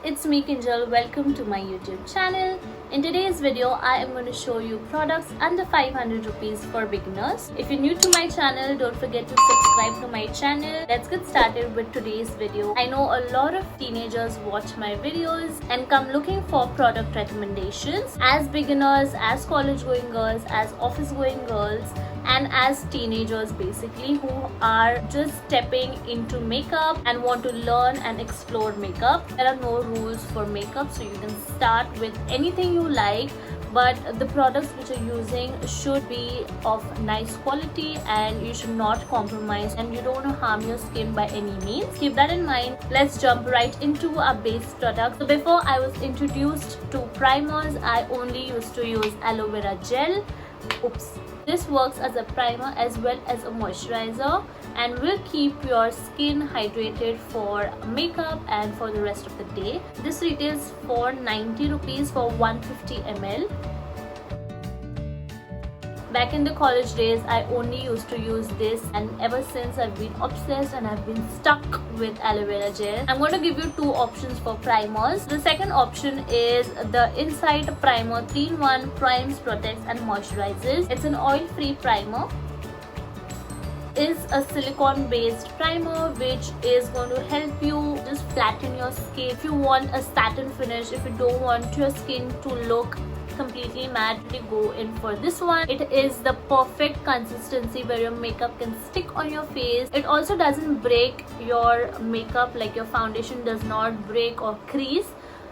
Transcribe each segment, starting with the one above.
it's me Kinjal. Welcome to my YouTube channel. In today's video, I am going to show you products under 500 rupees for beginners. If you're new to my channel, don't forget to subscribe to my channel. Let's get started with today's video. I know a lot of teenagers watch my videos and come looking for product recommendations. As beginners, as college going girls, as office going girls, and as teenagers basically who are just stepping into makeup and want to learn and explore makeup. There are no rules for makeup, so you can start with anything you like, but the products which you're using should be of nice quality and you should not compromise, and you don't want to harm your skin by any means. Keep that in mind. Let's jump right into our base products. So before I was introduced to primers, I only used to use aloe vera gel. This works as a primer as well as a moisturizer and will keep your skin hydrated for makeup and for the rest of the day. This retails for 90 rupees for 150 ml. Back in the college days, I only used to use this, and ever since I've been obsessed and I've been stuck with aloe vera gel. I'm going to give you two options for primers. The second option is the Insight Primer 3-in-1 Primes, Protects and Moisturizes. It's an oil-free primer. Is a silicone based primer which is going to help you just flatten your skin. If you want a satin finish, if you don't want your skin to look completely matte, you go in for this one. It is the perfect consistency where your makeup can stick on your face. It also doesn't break your makeup, like your foundation does not break or crease.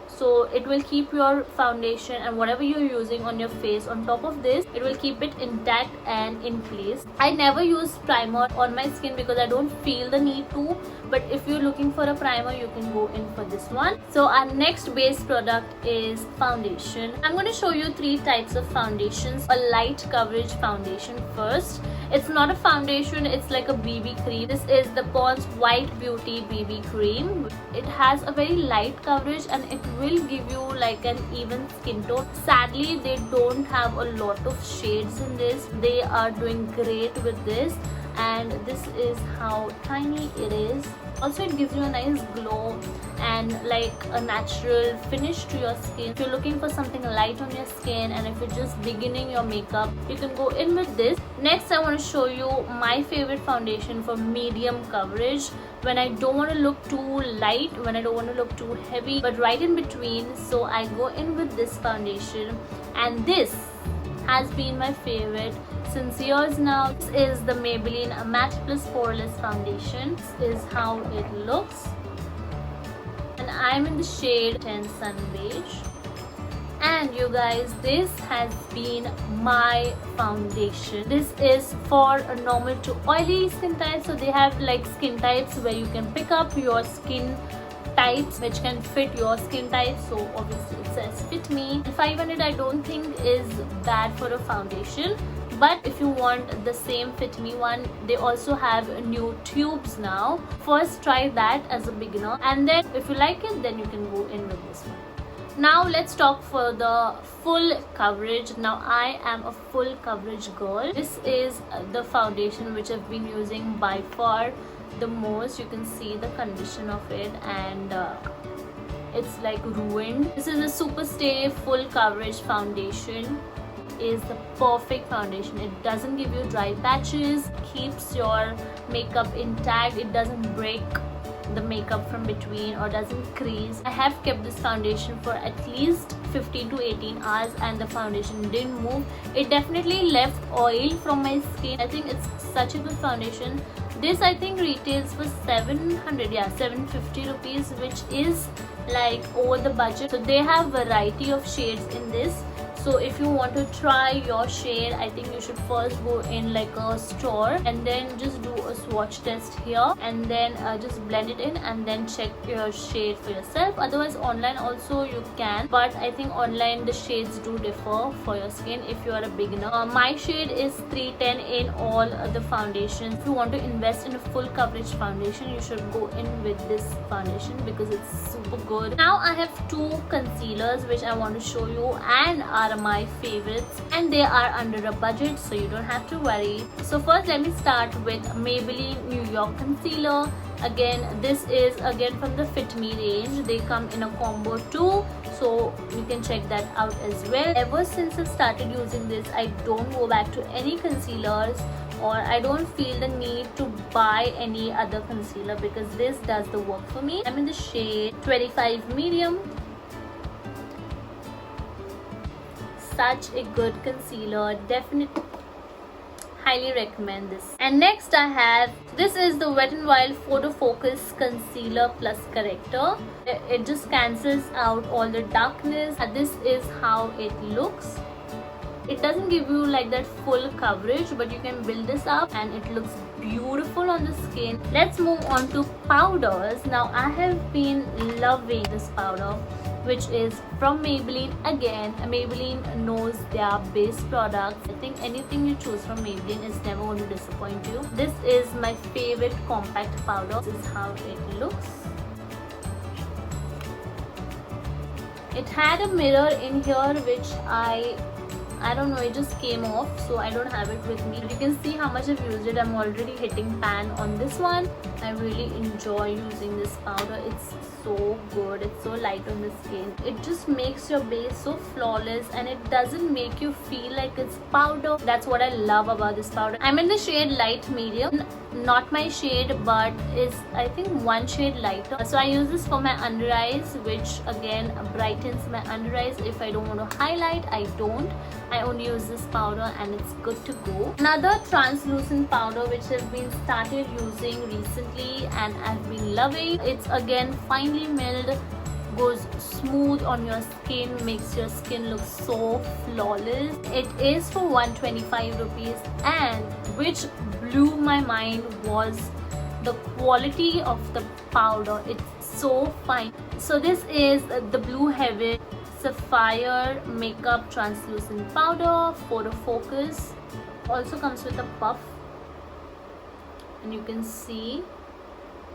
So it will keep your foundation and whatever you're using on your face on top of this, it will keep it intact and in place. I never use primer on my skin because I don't feel the need to, but if you're looking for a primer, you can go in for this one. So our next base product is foundation. I'm going to show you three types of foundations. A light coverage foundation first. It's not a foundation, it's like a BB cream. This is the Pond's White Beauty BB cream. It has a very light coverage and it will give you like an even skin tone. Sadly, they don't have a lot of shades in this. They are doing great with this, and this is how tiny it is. Also, it gives you a nice glow and like a natural finish to your skin. If you're looking for something light on your skin and if you're just beginning your makeup, you can go in with this. Next, I want to show you my favorite foundation for medium coverage. When I don't want to look too light, when I don't want to look too heavy, but right in between. So I go in with this foundation, and this has been my favorite since years now. This is the Maybelline Matte Plus Poreless Foundation. This is how it looks, and I'm in the shade 10 Sun Beige. And you guys, this has been my foundation. This is for a normal to oily skin type. So they have like skin types where you can pick up your skin types which can fit your skin type. So obviously it says fit me. 500 I don't think is bad for a foundation, but if you want the same fit me one, they also have new tubes now. First try that as a beginner, and then if you like it, then you can go in with this one. Now let's talk for the full coverage. Now I am a full coverage girl. This is the foundation which I've been using by far the most. You can see the condition of it, and it's like ruined. This is a Superstay full coverage foundation. Is the perfect foundation. It doesn't give you dry patches, keeps your makeup intact, it doesn't break the makeup from between or doesn't crease. I have kept this foundation for at least 15 to 18 hours and the foundation didn't move. It definitely left oil from my skin. I think it's such a good foundation. This I think retails for 700, yeah, 750 rupees, which is like over the budget. So they have variety of shades in this. So if you want to try your shade, I think you should first go in like a store and then just do a swatch test here, and then just blend it in and then check your shade for yourself. Otherwise online also you can, but I think online the shades do differ for your skin if you are a beginner. My shade is 310 in all the foundations. If you want to invest in a full coverage foundation, you should go in with this foundation because it's super good. Now I have two concealers which I want to show you and are my favorites, and they are under a budget, so you don't have to worry. So first let me start with Maybelline New York Concealer. Again, this is again from the Fit Me range. They come in a combo too, so you can check that out as well. Ever since I started using this, I don't go back to any concealers, or I don't feel the need to buy any other concealer because this does the work for me. I'm in the shade 25 medium. Such a good concealer, definitely highly recommend this. And next I have, this is the Wet n Wild Photo Focus Concealer Plus Corrector. It just cancels out all the darkness, and this is how it looks. It doesn't give you like that full coverage, but you can build this up and it looks beautiful on the skin. Let's move on to powders. Now I have been loving this powder, which is from Maybelline. Again, Maybelline knows their base products. I think anything you choose from Maybelline is never going to disappoint you. This is my favorite compact powder. This is how it looks. It had a mirror in here which I don't know, it just came off, so I don't have it with me. You can see how much I've used it. I'm already hitting pan on this one. I really enjoy using this powder. It's so good. It's so light on the skin. It just makes your base so flawless, and it doesn't make you feel like it's powder. That's what I love about this powder. I'm in the shade light medium. Not my shade, but is I think one shade lighter. So I use this for my under eyes, which again brightens my under eyes. If I don't want to highlight, I don't. I only use this powder and it's good to go. Another translucent powder which I've been started using recently and I've been loving. It's again finely milled, goes smooth on your skin, makes your skin look so flawless. It is for 125 rupees, and which blew my mind was the quality of the powder. It's so fine. So this is the Blue Heaven Sapphire Makeup Translucent Powder Photo Focus. Also comes with a puff, and you can see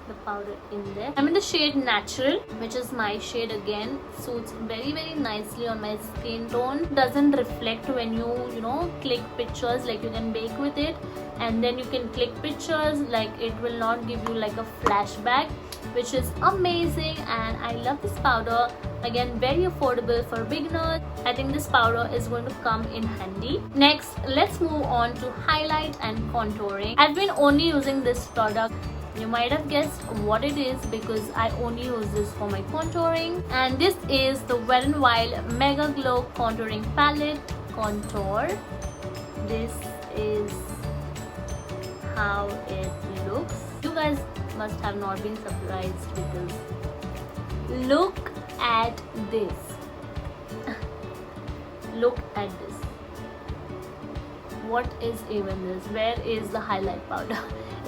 the powder in there. I'm in the shade Natural, which is my shade. Again, suits very nicely on my skin tone. Doesn't reflect when you know click pictures. Like you can bake with it and then you can click pictures, like it will not give you like a flashback, which is amazing. And I love this powder. Again, very affordable for beginners. I think this powder is going to come in handy. Next, let's move on to highlight and contouring. I've been only using this product. You might have guessed what it is because I only use this for my contouring. And this is the Wet n Wild Mega Glow Contouring Palette Contour. This is how it looks. You guys must have not been surprised because look at this. Look at this. What is even this? Where is the highlight powder?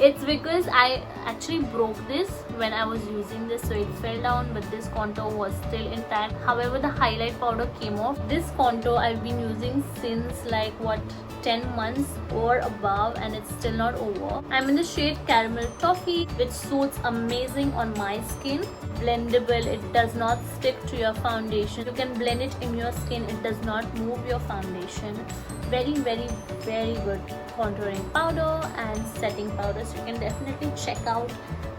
It's because I actually broke this when I was using this, so it fell down, but this contour was still intact. However, the highlight powder came off. This contour I've been using since like what, 10 months or above, and it's still not over. I'm in the shade Caramel Toffee, which suits amazing on my skin. Blendable, it does not stick to your foundation. You can blend it in your skin, it does not move your foundation. Very good contouring powder and setting powder, so you can definitely check out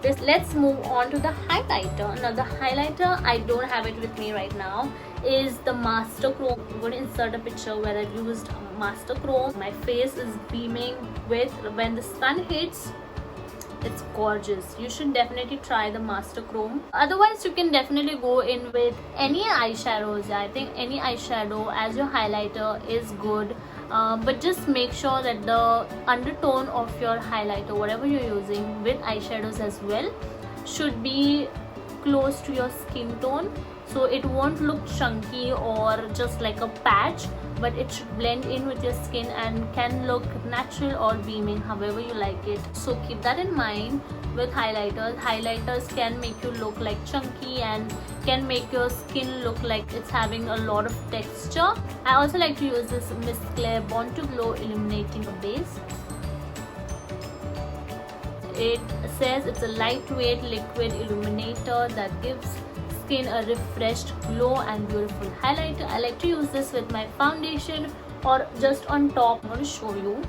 this. Let's move on to the highlighter. Now the highlighter, I don't have it with me right now, is the Master Chrome. I'm going to insert a picture where I've used Master Chrome. My face is beaming with, when the sun hits, it's gorgeous. You should definitely try the Master Chrome. Otherwise, you can definitely go in with any eyeshadows. I think any eyeshadow as your highlighter is good. But just make sure that the undertone of your highlighter, whatever you're using with eyeshadows as well, should be close to your skin tone, so it won't look chunky or just like a patch, but it should blend in with your skin and can look natural or beaming, however you like it. So keep that in mind with highlighters. Highlighters can make you look like chunky and can make your skin look like it's having a lot of texture. I also like to use this Miss Claire Born to Glow Illuminating Base. It says it's a lightweight liquid illuminator that gives skin a refreshed glow and beautiful highlighter. I like to use this with my foundation or just on top. I'm going to show you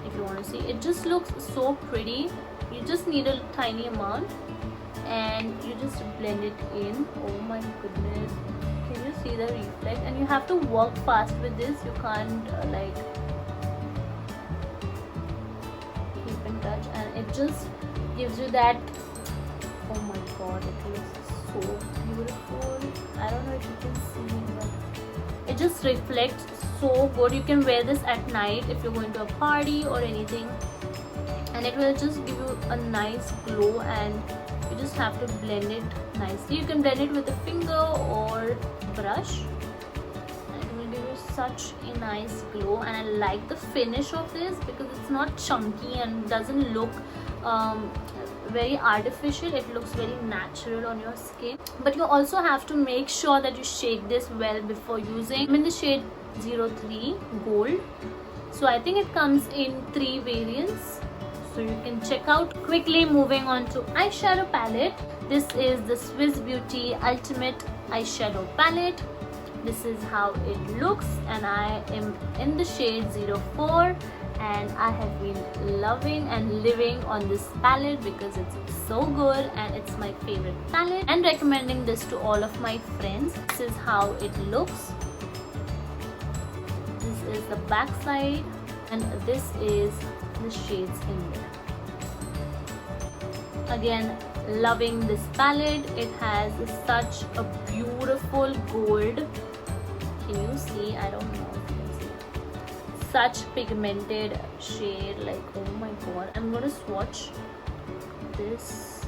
if you want to see. It just looks so pretty You just need a tiny amount and you just blend it in. Oh my goodness, can you see the reflex? And you have to work fast with this. You can't like keep in touch, and it just gives you that, oh my god, it looks so beautiful. I don't know if you can see, but it just reflects so good. You can wear this at night if you're going to a party or anything, and it will just give you a nice glow. And you just have to blend it nicely. You can blend it with a finger or brush, and it will give you such a nice glow. And I like the finish of this because it's not chunky and doesn't look very artificial. It looks very natural on your skin. But you also have to make sure that you shake this well before using. I'm in the shade 03 Gold, so I think it comes in 3 variants, so you can check out. Quickly moving on to eyeshadow palette. This is the Swiss Beauty Ultimate Eyeshadow Palette. This is how it looks, and I am in the shade 04, and I have been loving and living on this palette because it's so good and it's my favorite palette, and recommending this to all of my friends. This is how it looks. This is the back side, and this is the shades in there. Again, loving this palette. It has such a beautiful gold. Can you see? I don't know if you can see. Such pigmented shade, like oh my god. I'm gonna swatch this.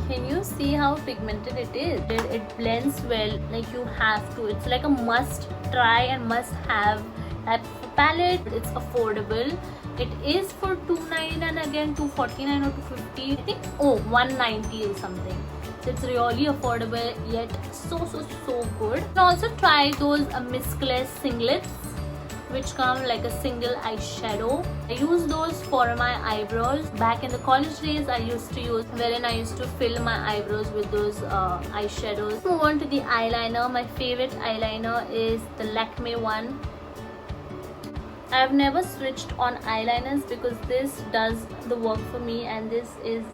Can you see how pigmented it is? It blends well, like you have to. It's like a must try and must have type of palette. It's affordable. It is for $299, again $249 or $250. I think $190 or something. So it's really affordable yet so good. You can also try those Miskless singlets, which come like a single eyeshadow. I use those for my eyebrows. Back in the college days, I used to use, wherein I used to fill my eyebrows with those eyeshadows. Move on to the eyeliner. My favorite eyeliner is the Lakme one. I have never switched on eyeliners because this does the work for me, and this is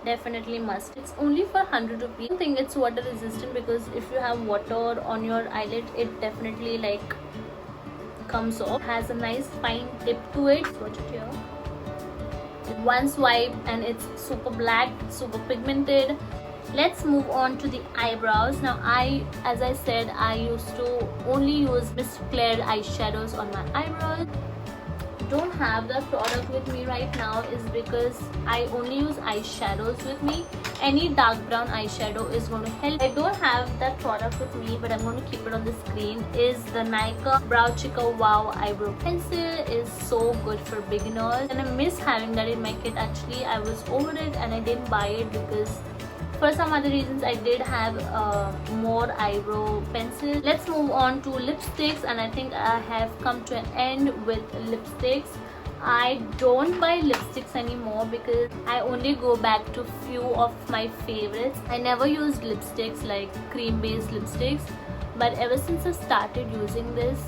definitely must. It's only for 100 rupees. I don't think it's water resistant because if you have water on your eyelid, it definitely like comes off. It has a nice fine tip to it. Watch it here. One swipe and it's super black, super pigmented. Let's move on to the eyebrows. Now as I said, I used to only use Miss Claire eyeshadows on my eyebrows. Don't have that product with me right now is because I only use eyeshadows with me. Any dark brown eyeshadow is going to help. I don't have that product with me, but I'm going to keep it on the screen. Is the Nykaa Brow Chica Wow Eyebrow Pencil. Is so good for beginners, and I miss having that in my kit. Actually, I was over it and I didn't buy it because for some other reasons I did have more eyebrow pencil. Let's move on to lipsticks, and I think I have come to an end with lipsticks. I don't buy lipsticks anymore because I only go back to few of my favorites. I never used lipsticks like cream based lipsticks, but ever since I started using this,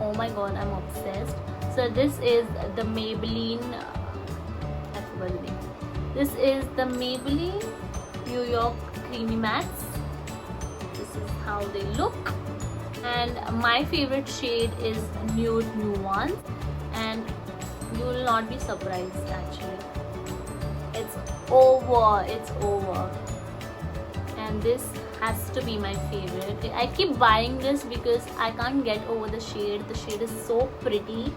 oh my god, I'm obsessed. So this is the Maybelline, I forgot the name. This is the Maybelline New York Creamy Mattes. This is how they look, and my favorite shade is Nude Nuance, and you will not be surprised actually. It's over, and this has to be my favorite. I keep buying this because I can't get over the shade. The shade is so pretty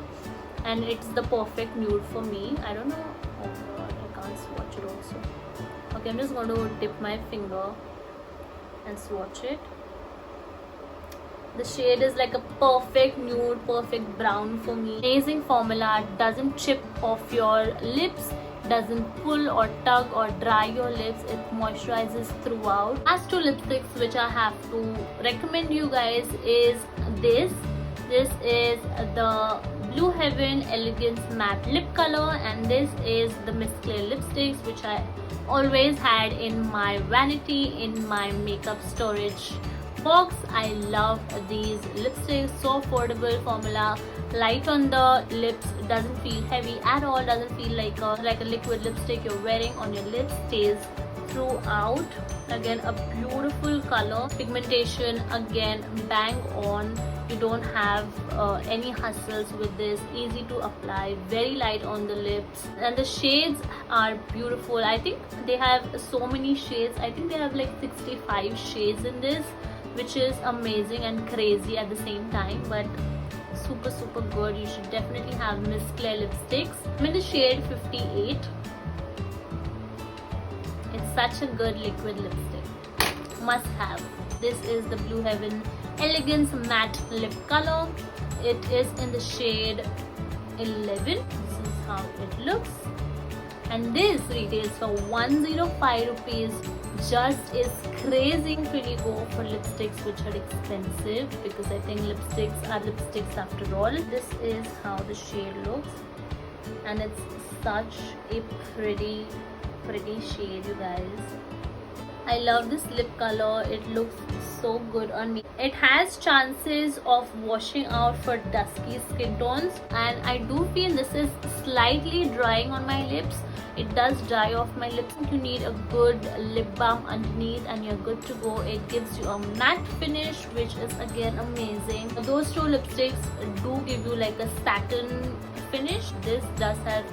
and it's the perfect nude for me. I don't know, oh god, I can't swatch it also. Okay, I'm just going to dip my finger and swatch it. The shade is like a perfect nude, perfect brown for me. Amazing formula, doesn't chip off your lips, doesn't pull or tug or dry your lips. It moisturizes throughout. As to lipsticks which I have to recommend you guys is this. This is the Blue Heaven Elegance Matte Lip Color, and this is the Miss Claire lipsticks, which I always had in my vanity, in my makeup storage box. I love these lipsticks, so affordable, formula, light on the lips, doesn't feel heavy at all, doesn't feel like a liquid lipstick you're wearing on your lips, stays throughout. Again, a beautiful color, pigmentation again bang on. You don't have any hassles with this, easy to apply, very light on the lips, and the shades are beautiful. I think they have so many shades. I think they have like 65 shades in this, which is amazing and crazy at the same time, but super good. You should definitely have Miss Claire lipsticks. I'm in the shade 58. It's such a good liquid lipstick, must have. This is the Blue Heaven Elegance Matte Lip Color. It is in the shade 11. This is how it looks, and this retails for 105 rupees. Just is crazy. Don't really go for lipsticks which are expensive, because I think lipsticks are lipsticks after all. This is how the shade looks, and it's such a pretty shade, you guys. I love this lip color. It looks so good on me. It has chances of washing out for dusky skin tones, and I do feel this is slightly drying on my lips. It does dry off my lips. You need a good lip balm underneath and you're good to go. It gives you a matte finish, which is again amazing. Those two lipsticks do give you like a satin finish. This does have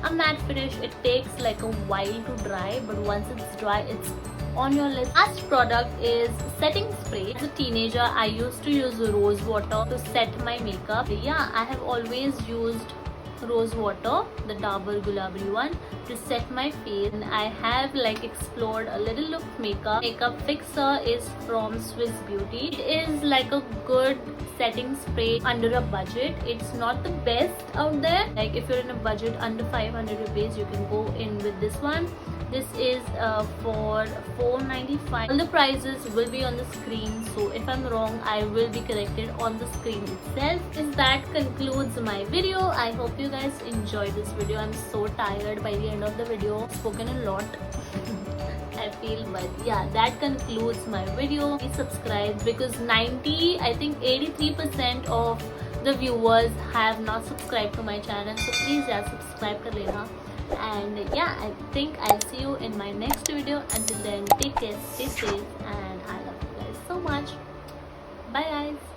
a matte finish. It takes like a while to dry, but once it's dry, it's on your lips. Last product is setting spray. As a teenager, I used to use rose water to set my makeup. Yeah, I have always used rose water, the Dabur Gulabri one, to set my face, and I have like explored a little look makeup. Makeup Fixer is from Swiss Beauty. It is like a good setting spray under a budget. It's not the best out there. Like if you're in a budget under 500 rupees, you can go in with this one. This is for 495. All the prices will be on the screen, so if I'm wrong, I will be corrected on the screen itself. That concludes my video. I hope you guys enjoyed this video. I'm so tired by the end of the video. I've spoken a lot. I feel, but yeah, that concludes my video. Please subscribe, because I think 83% of the viewers have not subscribed to my channel, so please yeah, subscribe to Lena. And yeah, I think I'll see you in my next video. Until then, take care, stay safe, and I love you guys so much. Bye guys.